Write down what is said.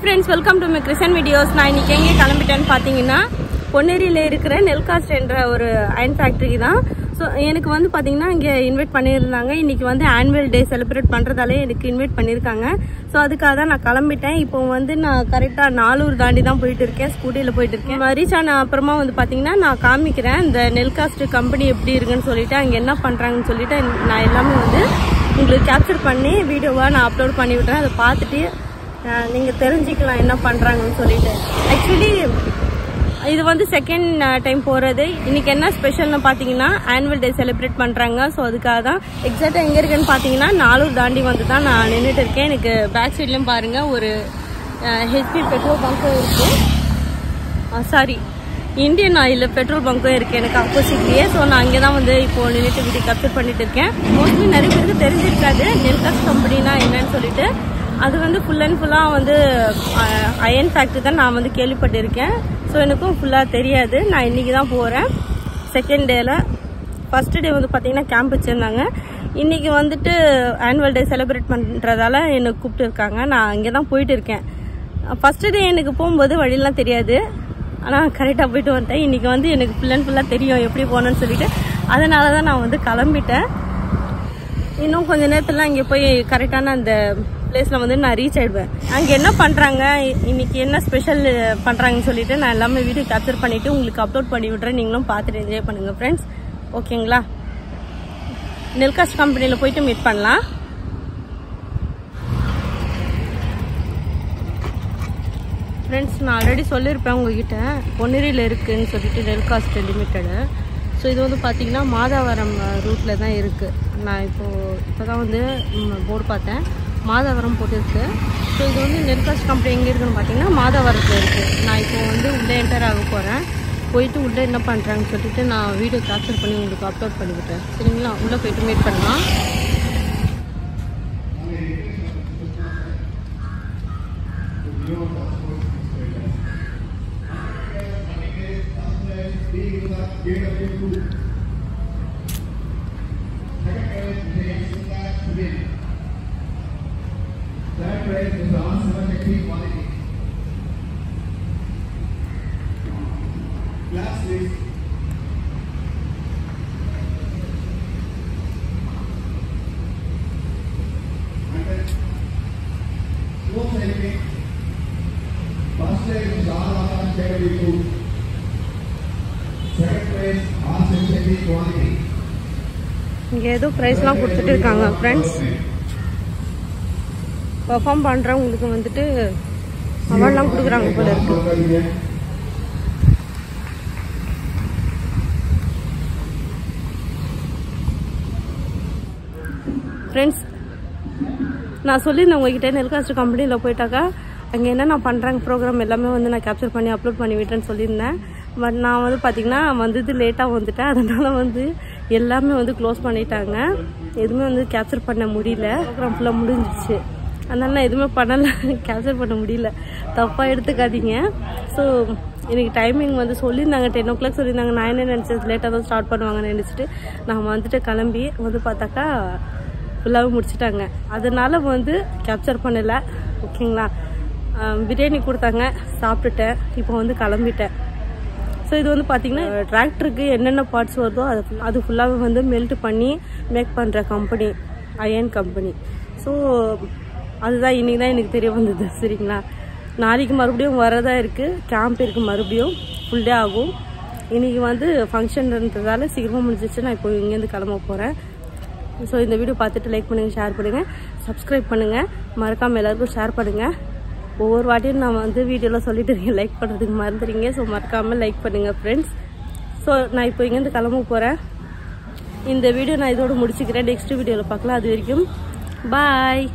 friends, welcome to my Christian videos. நான் இன்னைக்கு எங்க கிளம்பிட்டேன்னு பாத்தீங்கன்னா பொன்னேரியில இருக்கிற நெல்காஸ்ட் என்ற ஒரு அயன் ஃபேக்டரி தான். சோ எனக்கு வந்து பாத்தீங்கன்னா இங்க இன்வைட் பண்ணியிருந்தாங்க. இன்னைக்கு வந்து ஆனுவல் டே செலிப்ரேட் பண்றதால எனக்கு இன்வைட் பண்ணிருக்காங்க. சோ அதுக்காக தான் நான் கிளம்பிட்டேன். இப்போ வந்து நான் கரெக்டா நாலூர் தாண்டி தான் போயிட்டு இருக்கேன். ஸ்கூட்டில போயிட்டு இருக்கேன். ரீச் ஆன அப்புறமா வந்து பாத்தீங்கன்னா நான் காமிக்கிறேன் இந்த நெல்காஸ்ட் கம்பெனி எப்படி இருக்குன்னு சொல்லிட்டு, அங்க என்ன பண்றாங்கன்னு சொல்லிட்டு நான் எல்லாமே வந்து உங்களுக்கு கேப்சர் பண்ணி வீடியோவா நான் அப்லோட் பண்ணி விட்டுறேன். அதை பார்த்துட்டு நீங்க தெரிஞ்சுக்கலாம் என்ன பண்றாங்கன்னு சொல்லிட்டு. ஆக்சுவலி இது வந்து செகண்ட் டைம் போறது. இன்னைக்கு என்ன ஸ்பெஷல்னு பாத்தீங்கன்னா ஆனுவல் டே செலிப்ரேட் பண்றாங்க. ஸோ அதுக்காக தான் எக்ஸாக்டா எங்க இருக்குன்னு பாத்தீங்கன்னா நாலூர் தாண்டி வந்து தான் நான் நின்றுட்டு இருக்கேன். எனக்கு பேக் சைட்லயும் பாருங்க ஒரு ஹெச்பி பெட்ரோல் பங்கும் இருக்கு. சாரி, இந்தியன் ஆயில் பெட்ரோல் பங்கும் இருக்கு எனக்கு ஆப்போசிட்லயே. ஸோ நான் அங்கே தான் வந்து இப்போ நின்றுட்டு வீடியோ கேப்சர் பண்ணிட்டு இருக்கேன். மோஸ்ட்லி நிறைய பேருக்கு தெரிஞ்சிருக்காது நெல்காஸ்ட் கம்பெனினா என்னன்னு சொல்லிட்டு. அது வந்து ஃபுல் அண்ட் ஃபுல்லாக வந்து அயன் ஃபேக்ட்ரி தான் நான் வந்து கேள்விப்பட்டிருக்கேன். ஸோ எனக்கும் ஃபுல்லாக தெரியாது. நான் இன்றைக்கி தான் போகிறேன் செகண்ட் டேயில். ஃபஸ்ட்டு டே வந்து பார்த்திங்கன்னா கேம்ப் வச்சுருந்தாங்க. இன்றைக்கி வந்துட்டு ஆனுவல் டே செலிப்ரேட் பண்ணுறதால என்னை கூப்பிட்டு இருக்காங்க. நான் இங்கே தான் போயிட்டு இருக்கேன். ஃபஸ்ட்டு டே எனக்கு போகும்போது வழியெல்லாம் தெரியாது. ஆனால் கரெக்டாக போயிட்டு வந்துட்டேன். இன்றைக்கி வந்து எனக்கு ஃபுல் அண்ட் ஃபுல்லாக தெரியும் எப்படி போகணுன்னு சொல்லிட்டு. அதனால தான் நான் வந்து கிளம்பிட்டேன். இன்னும் கொஞ்சம் நேரத்தில் இங்கே போய் கரெக்டான அந்த பிளேஸில் வந்து நான் ரீச் ஆயிடுவேன். அங்கே என்ன பண்ணுறாங்க, இன்னைக்கு என்ன ஸ்பெஷல் பண்ணுறாங்கன்னு சொல்லிட்டு நான் எல்லாமே வீடியோ கேப்சர் பண்ணிவிட்டு உங்களுக்கு அப்லோட் பண்ணி விட்றேன். நீங்களும் பார்த்துட்டு என்ஜாய் பண்ணுங்கள் ஃப்ரெண்ட்ஸ். ஓகேங்களா? நெல்காஸ்ட் கம்பெனியில் போயிட்டு மீட் பண்ணலாம். ஃப்ரெண்ட்ஸ், நான் ஆல்ரெடி சொல்லியிருப்பேன் உங்ககிட்ட பொன்னேரியில் இருக்குதுன்னு சொல்லிட்டு நெல்காஸ்ட் லிமிட்டடு. ஸோ இது வந்து பார்த்திங்கன்னா மாதாவரம் ரூட்டில் தான் இருக்குது. நான் இப்போ தான் வந்து போர்டு பார்த்தேன், மாதாவரம் போட்டுருக்கு. ஸோ இது வந்து நெல்காஸ்ட் கம்பெனி எங்கே இருக்குன்னு பார்த்தீங்கன்னா மாதாவரத்தில் இருக்குது. நான் இப்போ வந்து உள்ளே என்டர் ஆக போகிறேன். போயிட்டு உள்ளே என்ன பண்ணுறாங்கன்னு சொல்லிட்டு நான் வீடியோ கேப்சர் பண்ணி உங்களுக்கு அப்லோட் பண்ணிவிட்டேன். சரிங்களா? உள்ளே போயிட்டு மீட் பண்ணலாம். இங்கே ஏதோ ப்ரைஸ்லாம் கொடுத்துட்டு இருக்காங்க ஃப்ரெண்ட்ஸ். பர்ஃபார்ம் பண்ணுறவங்களுக்கு வந்துட்டு அவார்ட்லாம் கொடுக்குறாங்க போல இருக்கு. ஃப்ரெண்ட்ஸ், நான் சொல்லியிருந்தேன் உங்ககிட்ட நெல்காஸ்ட் கம்பெனியில் போயிட்டாக்கா அங்கே என்னென்ன பண்ணுறாங்க ப்ரோக்ராம் எல்லாமே வந்து நான் கேப்சர் பண்ணி அப்லோட் பண்ணி விட்டேன்னு சொல்லியிருந்தேன். பட் நான் வந்து பார்த்திங்கன்னா வந்தது லேட்டாக வந்துட்டேன். அதனால் வந்து எல்லாமே வந்து க்ளோஸ் பண்ணிட்டாங்க. எதுவுமே வந்து கேப்சர் பண்ண முடியல. ப்ரோக்ராம் ஃபுல்லாக முடிஞ்சிச்சு. அதனால நான் எதுவுமே பண்ணலை, கேப்சர் பண்ண முடியல. தப்பாக எடுத்துக்காதீங்க. ஸோ எனக்கு டைமிங் வந்து சொல்லியிருந்தாங்க 10 o'clock சொல்லியிருந்தாங்க. நான் என்ன நினச்சது லேட்டாக தான் ஸ்டார்ட் பண்ணுவாங்கன்னு நினச்சிட்டு நான் வந்துட்டு கிளம்பி வந்து பார்த்தாக்கா ஃபுல்லாகவே முடிச்சுட்டாங்க. அதனால் வந்து கேப்சர் பண்ணலை. ஓகேங்களா? பிரியாணி கொடுத்தாங்க, சாப்பிட்டுட்டேன். இப்போ வந்து கிளம்பிட்டேன். ஸோ இது வந்து பார்த்திங்கன்னா டிராக்டருக்கு என்னென்ன பார்ட்ஸ் வருதோ அது ஃபுல்லாகவே வந்து மெல்ட் பண்ணி மேக் பண்ணுற கம்பெனி அயன் கம்பெனி. ஸோ அதுதான் இன்றைக்கி தான் எனக்கு தெரிய வந்தது. சரிங்களா? நாளைக்கு மறுபடியும் வரதா இருக்குது. கேம்ப் இருக்குது, மறுபடியும் ஃபுல் டே ஆகும். இன்றைக்கி வந்து ஃபங்க்ஷன்றதால சீக்கிரமாக முடிஞ்சிச்சு. நான் இப்போ இங்கேருந்து கிளம்ப போகிறேன். ஸோ இந்த வீடியோ பார்த்துட்டு லைக் பண்ணுங்கள், ஷேர் பண்ணுங்கள், சப்ஸ்கிரைப் பண்ணுங்கள். மறக்காமல் எல்லாருக்கும் ஷேர் பண்ணுங்கள். ஒவ்வொரு வாட்டியும் நான் வந்து வீடியோவில் சொல்லிட்டு இருக்கேன், லைக் பண்ணுறதுக்கு மறந்துடுங்க. ஸோ மறக்காமல் லைக் பண்ணுங்கள் ஃப்ரெண்ட்ஸ். ஸோ நான் இப்போ இங்கேருந்து கிளம்ப போகிறேன். இந்த வீடியோ நான் இதோடு முடிச்சுக்கிறேன். நெக்ஸ்ட் வீடியோவில் பார்க்கலாம். அது வரைக்கும் பாய்.